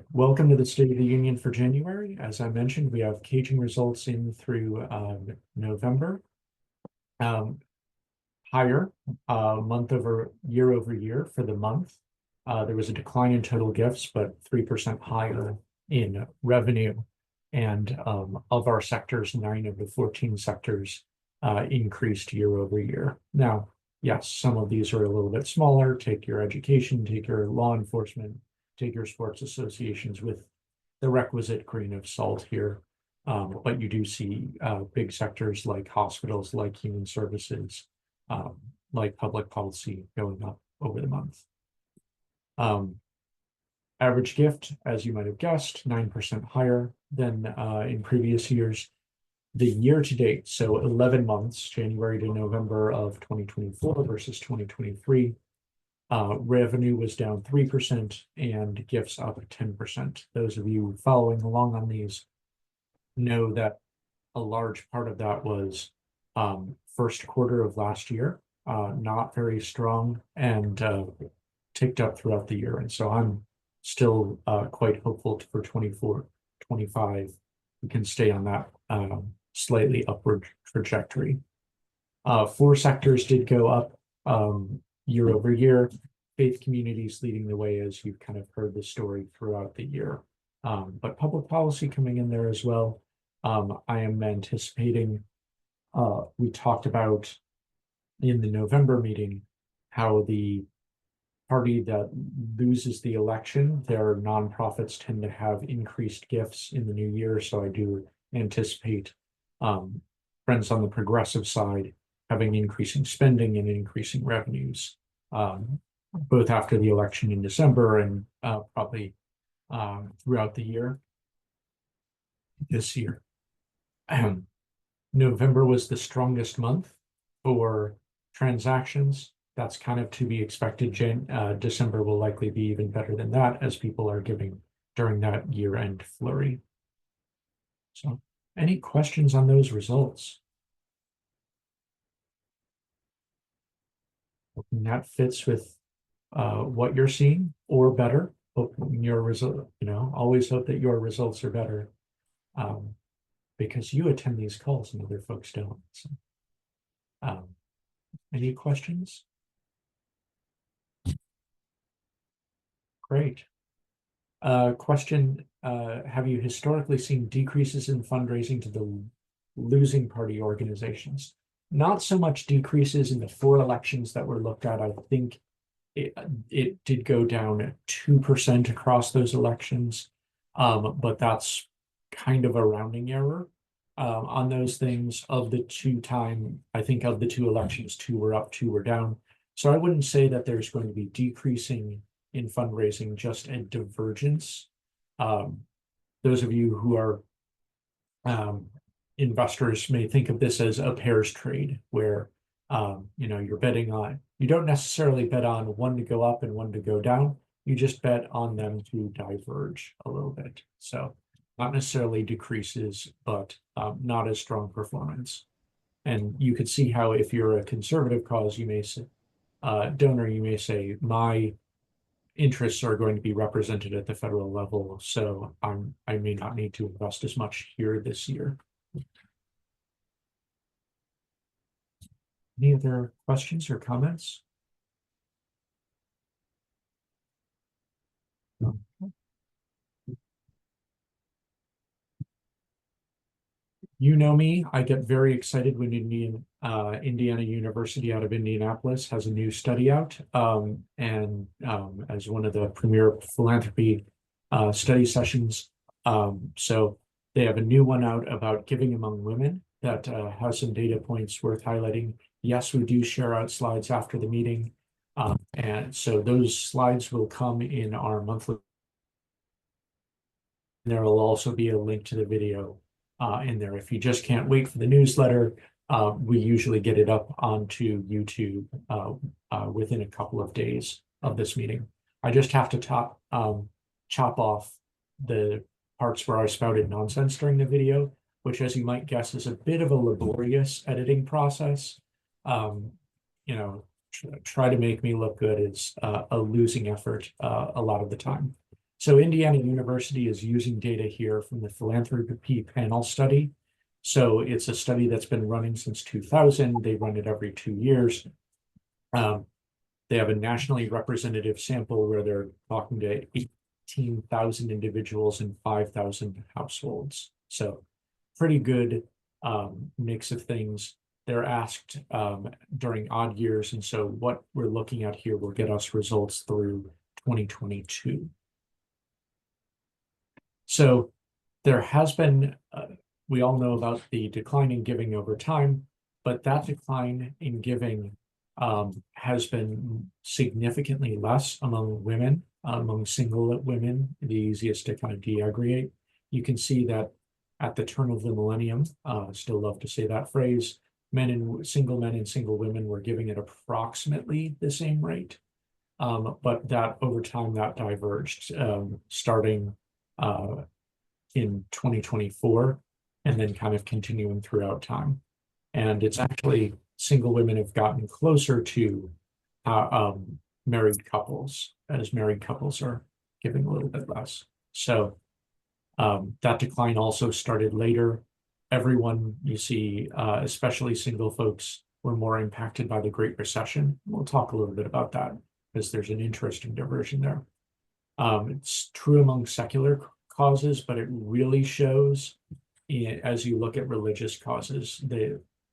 Okay, welcome to the State of the Union for January. As I mentioned, we have caging results in through November. Higher month over year for the month. There was a decline in total gifts, but 3% higher in revenue. And of our sectors, 9 of the 14 sectors increased year over year. Now, yes, some of these are a little bit smaller. Take your education, take your law enforcement, take your sports associations with the requisite grain of salt here. But you do see big sectors like hospitals, like human services, like public policy going up over the month. Average gift, as you might have guessed, 9% higher than in previous years. The year to date, so 11 months, January to November of 2024 versus 2023, revenue was down 3% and gifts up 10%. Those of you following along on these know that a large part of that was first quarter of last year, not very strong, and ticked up throughout the year. And so I'm still quite hopeful for 24, 25. We can stay on that slightly upward trajectory. 4 sectors did go up year over year. Faith communities leading the way, as you've kind of heard the story throughout the year. But public policy coming in there as well. I am anticipating, we talked about in the November meeting, how the party that loses the election, their nonprofits tend to have increased gifts in the new year. So I do anticipate friends on the progressive side having increasing spending and increasing revenues, both after the election in December and probably throughout the year this year. November was the strongest month for transactions. That's kind of to be expected. December will likely be even better than that, as people are giving during that year-end flurry. So, any questions on those results? And that fits with what you're seeing or better. Hoping your result, always hope that your results are better, because you attend these calls and other folks don't. So, any questions? Great. Question, have you historically seen decreases in fundraising to the losing party organizations? Not so much decreases in the 4 elections that were looked at. I think it did go down 2% across those elections, but that's kind of a rounding error on those things. Of the 2 I think of the 2 elections, 2 were up, 2 were down. So I wouldn't say that there's going to be decreasing in fundraising, just a divergence. Those of you who are investors may think of this as a pairs trade, where you're betting on, you don't necessarily bet on one to go up and one to go down. You just bet on them to diverge a little bit. So not necessarily decreases, but not as strong performance. And you could see how, if you're a conservative cause, you may say, donor, you may say, my interests are going to be represented at the federal level, so I may not need to invest as much here this year. Any other questions or comments? No. You know me, I get very excited when Indiana University out of Indianapolis has a new study out, and as one of the premier philanthropy study sessions. So they have a new one out about giving among women that has some data points worth highlighting. Yes, we do share out slides after the meeting, and so those slides will come in our monthly. There will also be a link to the video in there. If you just can't wait for the newsletter, we usually get it up onto YouTube within a couple of days of this meeting. I just have to chop off the parts where I spouted nonsense during the video, which, as you might guess, is a bit of a laborious editing process. Try to make me look good is a losing effort a lot of the time. So Indiana University is using data here from the philanthropy panel study. So it's a study that's been running since 2000. They run it every 2 years. They have a nationally representative sample where they're talking to 18,000 individuals in 5,000 households. So pretty good mix of things. They're asked during odd years. And so what we're looking at here will get us results through 2022. So there has been, we all know about the decline in giving over time, but that decline in giving has been significantly less among women, among single women, the easiest to kind of deaggregate. You can see that at the turn of the millennium, still love to say that phrase, men and single women were giving at approximately the same rate. But that over time that diverged, starting in 2024 and then kind of continuing throughout time. And it's actually single women have gotten closer to married couples, as married couples are giving a little bit less. So that decline also started later. Everyone you see, especially single folks, were more impacted by the Great Recession. We'll talk a little bit about that because there's an interesting diversion there. It's true among secular causes, but it really shows as you look at religious causes.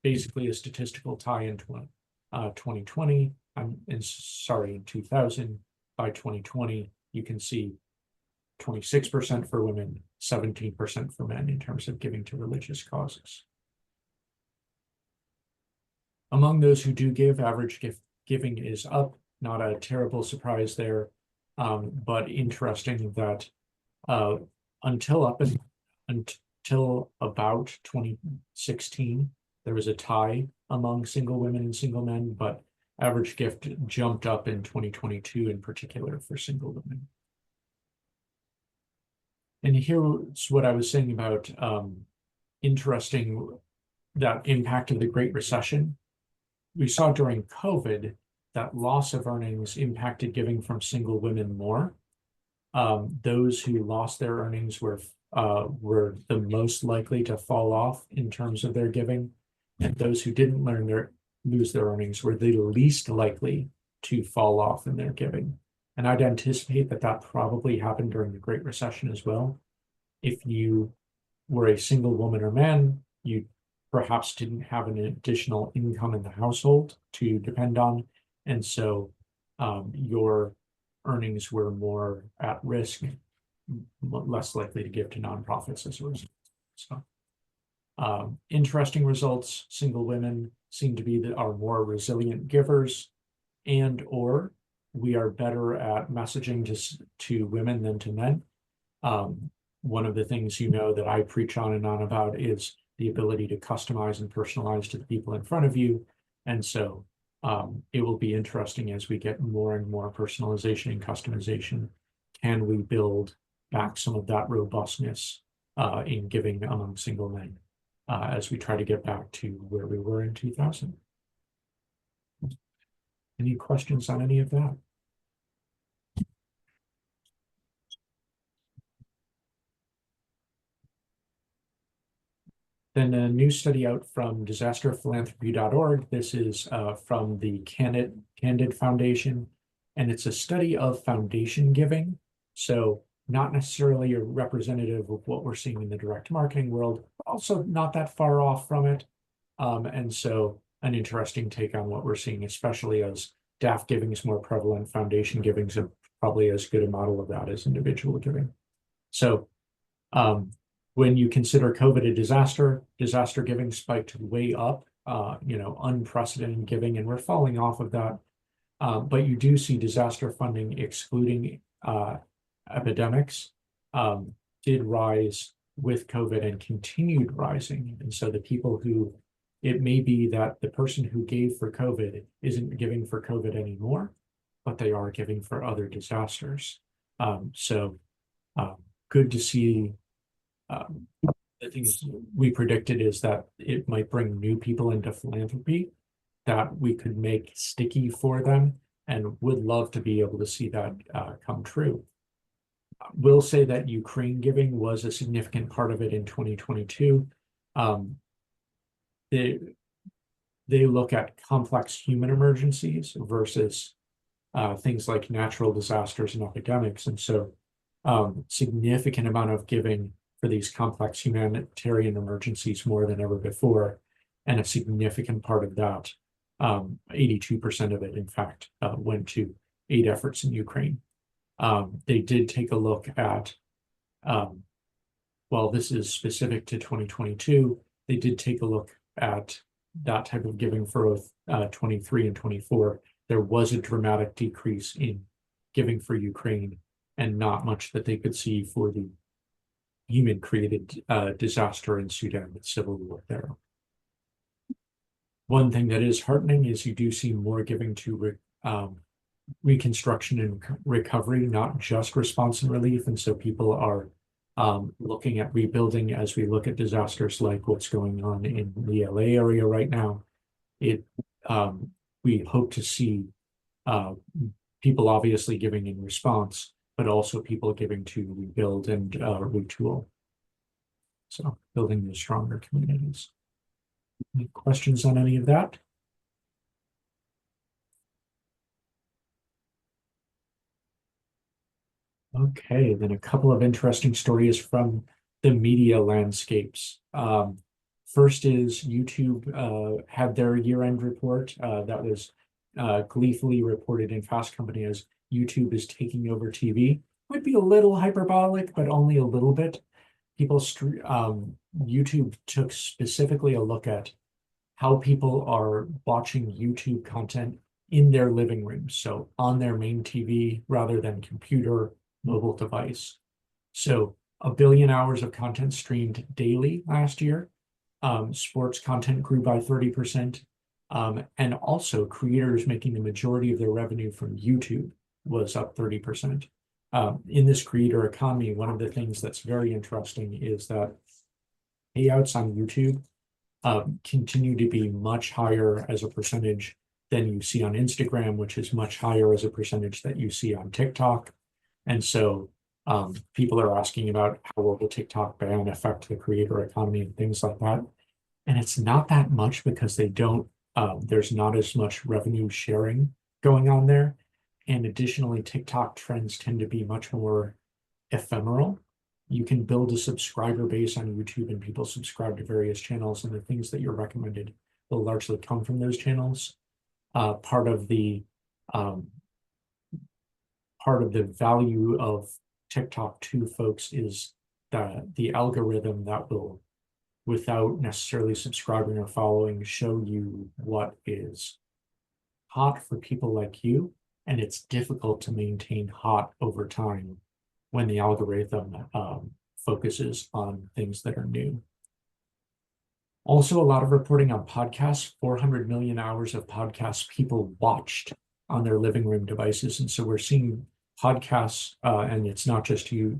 Basically a statistical tie in 2020, in 2000. By 2020, you can see 26% for women, 17% for men in terms of giving to religious causes. Among those who do give, average giving is up. Not a terrible surprise there, but interesting that until about 2016, there was a tie among single women and single men, but average gift jumped up in 2022 in particular for single women. And here's what I was saying about interesting, that impact of the Great Recession. We saw during COVID that loss of earnings impacted giving from single women more. Those who lost their earnings were the most likely to fall off in terms of their giving, and those who didn't lose their earnings were the least likely to fall off in their giving. And I'd anticipate that probably happened during the Great Recession as well. If you were a single woman or man, you perhaps didn't have an additional income in the household to depend on, and so your earnings were more at risk, less likely to give to nonprofits as a result. So interesting results. Single women seem to be our more resilient givers, and or we are better at messaging to women than to men. One of the things that I preach on and on about is the ability to customize and personalize to the people in front of you. And so it will be interesting as we get more and more personalization and customization. Can we build back some of that robustness in giving among single men as we try to get back to where we were in 2000? Any questions on any of that? Then a new study out from disasterphilanthropy.org. This is from the Candid Foundation, and it's a study of foundation giving. So not necessarily a representative of what we're seeing in the direct marketing world, but also not that far off from it. And so an interesting take on what we're seeing, especially as DAF giving is more prevalent, foundation giving is probably as good a model of that as individual giving. So when you consider COVID a disaster giving spiked way up, unprecedented giving, and we're falling off of that. But you do see disaster funding excluding epidemics did rise with COVID and continued rising. And so the people who, it may be that the person who gave for COVID isn't giving for COVID anymore, but they are giving for other disasters. Good to see. The things we predicted is that it might bring new people into philanthropy that we could make sticky for them, and would love to be able to see that come true. will say that Ukraine giving was a significant part of it in 2022. They they look at complex human emergencies versus things like natural disasters and epidemics. And so significant amount of giving for these complex humanitarian emergencies more than ever before. And a significant part of that, 82% of it, in fact, went to aid efforts in Ukraine. They did take a look at, well, this is specific to 2022, they did take a look at that type of giving for both 23 and 24. There was a dramatic decrease in giving for Ukraine and not much that they could see for the human-created disaster in Sudan with civil war there. One thing that is heartening is you do see more giving to reconstruction and recovery, not just response and relief. And so people are looking at rebuilding as we look at disasters like what's going on in the LA area right now. We hope to see people obviously giving in response, but also people giving to rebuild and retool. So building these stronger communities. Any questions on any of that? Okay, then a couple of interesting stories from the media landscapes. First is YouTube had their year-end report that was gleefully reported in Fast Company as YouTube is taking over TV. Might be a little hyperbolic, but only a little bit. YouTube took specifically a look at how people are watching YouTube content in their living rooms, so on their main TV rather than computer, mobile device. So 1 billion hours of content streamed daily last year. Sports content grew by 30%. And also creators making the majority of their revenue from YouTube was up 30%. In this creator economy, one of the things that's very interesting is that payouts on YouTube continue to be much higher as a percentage than you see on Instagram, which is much higher as a percentage that you see on TikTok. And so people are asking about how will the TikTok ban affect the creator economy and things like that. And it's not that much because they don't, there's not as much revenue sharing going on there. And additionally, TikTok trends tend to be much more ephemeral. You can build a subscriber base on YouTube and people subscribe to various channels, and the things that you're recommended will largely come from those channels. Part of the value of TikTok to folks is the algorithm that will, without necessarily subscribing or following, show you what is hot for people like you. And it's difficult to maintain hot over time when the algorithm focuses on things that are new. Also, a lot of reporting on podcasts, 400 million hours of podcasts people watched on their living room devices. And so we're seeing podcasts, and it's not just you,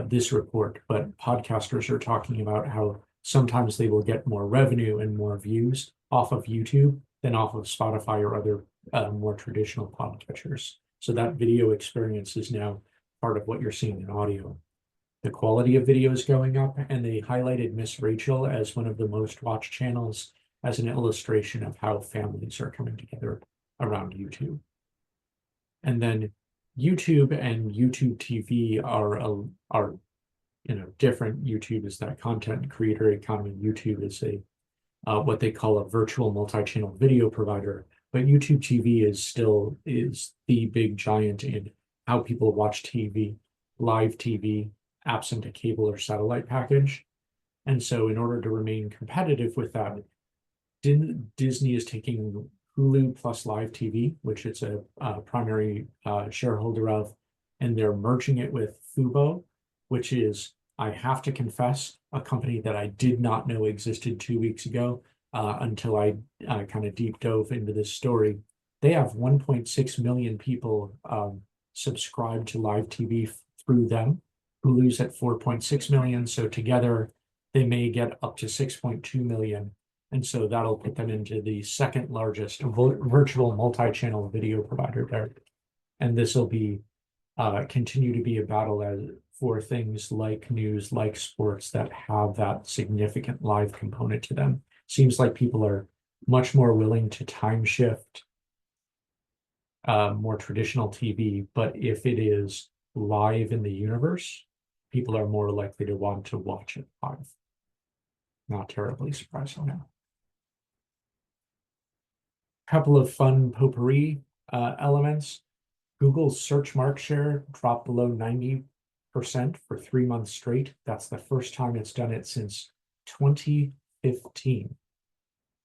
this report, but podcasters are talking about how sometimes they will get more revenue and more views off of YouTube than off of Spotify or other more traditional podcatchers. So that video experience is now part of what you're seeing in audio. The quality of video is going up, and they highlighted Miss Rachel as one of the most watched channels as an illustration of how families are coming together around YouTube. And then YouTube and YouTube TV are different. YouTube is that content creator economy. YouTube is a what they call a virtual multi-channel video provider, but YouTube TV is the big giant in how people watch TV, live TV, absent a cable or satellite package. And so in order to remain competitive with that, Disney is taking Hulu plus live TV, which it's a primary shareholder of, and they're merging it with Fubo, which is, I have to confess, a company that I did not know existed 2 weeks ago until I kind of deep dove into this story. They have 1.6 million people subscribed to live TV through them. Hulu's at 4.6 million, so together they may get up to 6.2 million. And so that'll put them into the second largest virtual multi-channel video provider there. And this will be continue to be a battle for things like news, like sports that have that significant live component to them. Seems like people are much more willing to time shift more traditional TV, but if it is live in the universe, people are more likely to want to watch it live. Not terribly surprising now. Couple of fun potpourri elements. Google's search market share dropped below 90% for 3 months straight. That's the first time it's done it since 2015.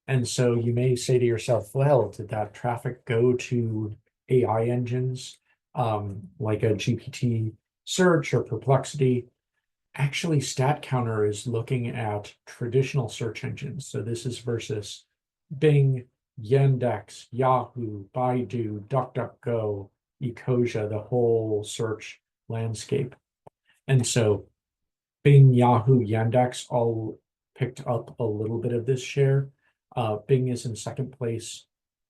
And so you may say to yourself, well, did that traffic go to AI engines like a GPT search or Perplexity? Actually, StatCounter is looking at traditional search engines. So this is versus Bing, Yandex, Yahoo, Baidu, DuckDuckGo, Ecosia, the whole search landscape. And so Bing, Yahoo, Yandex all picked up a little bit of this share. Bing is in second place,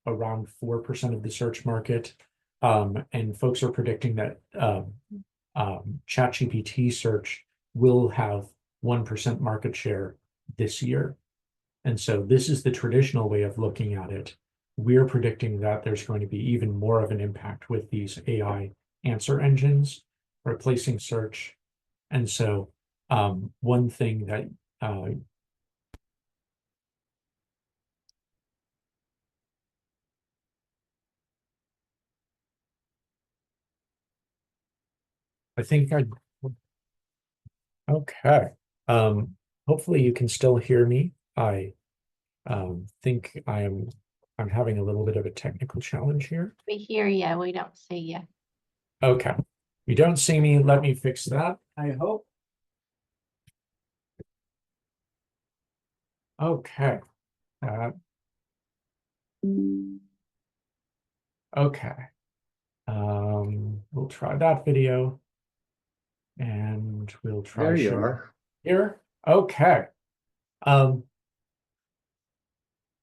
around 4% of the search market. And folks are predicting that ChatGPT search will have 1% market share this year. And so this is the traditional way of looking at it. We're predicting that there's going to be even more of an impact with these AI answer engines replacing search. And so one thing that I think okay. Hopefully you can still hear me. I think I'm having a little bit of a technical challenge here. We hear you, we don't see you. Okay. You don't see me, let me fix that, I hope. Okay. Okay. We'll try that video. And we'll try There you are. Here. Okay.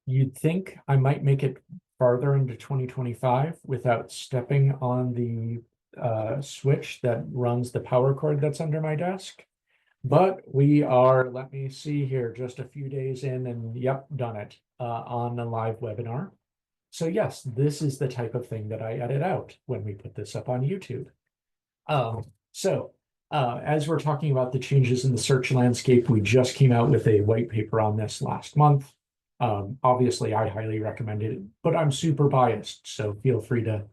You'd think I might make it farther into 2025 without stepping on the switch that runs the power cord that's under my desk. But we are, let me see here, just a few days in and yep, done it on a live webinar. So yes, this is the type of thing that I edit out when we put this up on YouTube. As we're talking about the changes in the search landscape, we just came out with a white paper on this last month. Obviously, I highly recommend it, but I'm super biased, so feel free to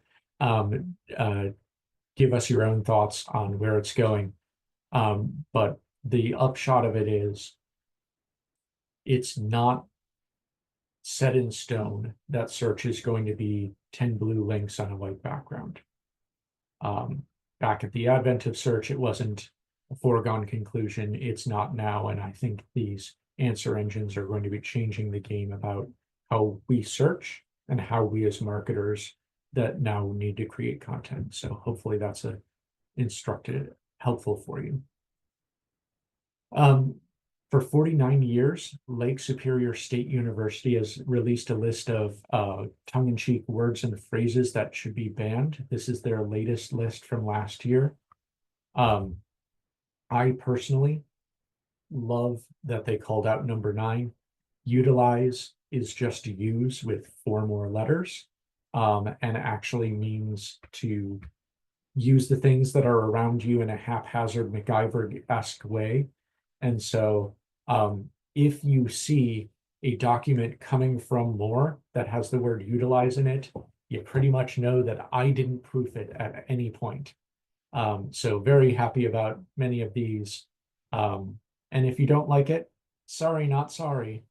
give us your own thoughts on where it's going. But the upshot of it is, it's not set in stone that search is going to be 10 blue links on a white background. Back at the advent of search, it wasn't a foregone conclusion. It's not now, and I think these answer engines are going to be changing the game about how we search and how we as marketers that now need to create content. So hopefully that's helpful for you. For 49 years, Lake Superior State University has released a list of tongue-in-cheek words and phrases that should be banned. This is their latest list from last year. I personally love that they called out number 9. Utilize is just use with 4 more letters, and actually means to use the things that are around you in a haphazard MacGyver-esque way. And so if you see a document coming from more that has the word utilize in it, you pretty much know that I didn't proof it at any point. So very happy about many of these. And if you don't like it, sorry, not sorry.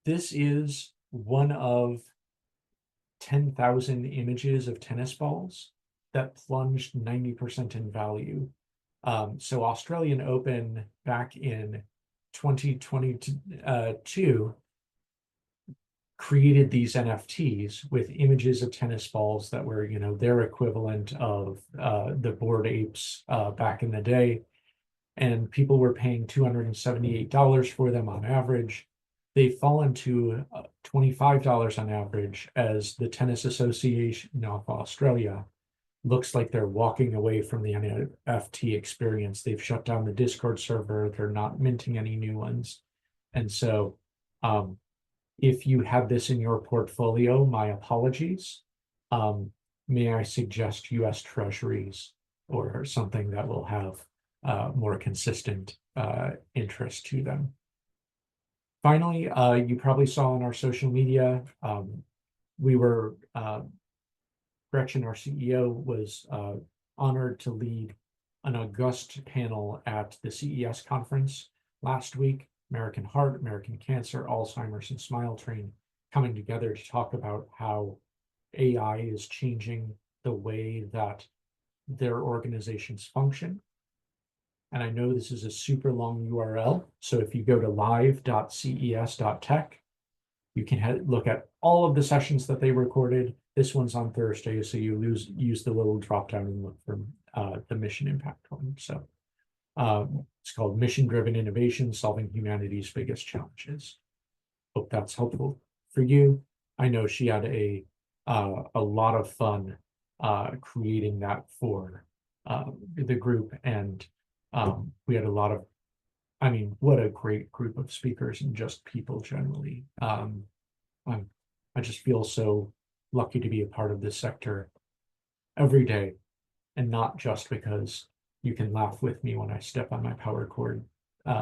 This is one of 10,000 images of tennis balls that plunged 90% in value. So Australian Open back in 2022 created these NFTs with images of tennis balls that were, their equivalent of the Bored Apes back in the day. And people were paying $278 for them on average. they've fallen to $25 on average as the Tennis Association of Australia looks like they're walking away from the NFT experience. They've shut down the Discord server. They're not minting any new ones. And so if you have this in your portfolio, my apologies. May I suggest US Treasuries or something that will have more consistent interest to them. Finally, you probably saw on our social media, we were Gretchen, our CEO, was honored to lead an august panel at the CES conference last week. American Heart, American Cancer, Alzheimer's, and Smile Train coming together to talk about how AI is changing the way that their organizations function. And I know this is a super long URL, so if you go to live.ces.tech, you can look at all of the sessions that they recorded. This one's on Thursday, so you use the little drop down and look for the mission impact one. So it's called Mission Driven Innovation, Solving Humanity's Biggest Challenges. Hope that's helpful for you. I know she had a lot of fun creating that for the group, and we had a lot of, I mean, what a great group of speakers and just people generally. I just feel so lucky to be a part of this sector every day, and not just because you can laugh with me when I step on my power cord.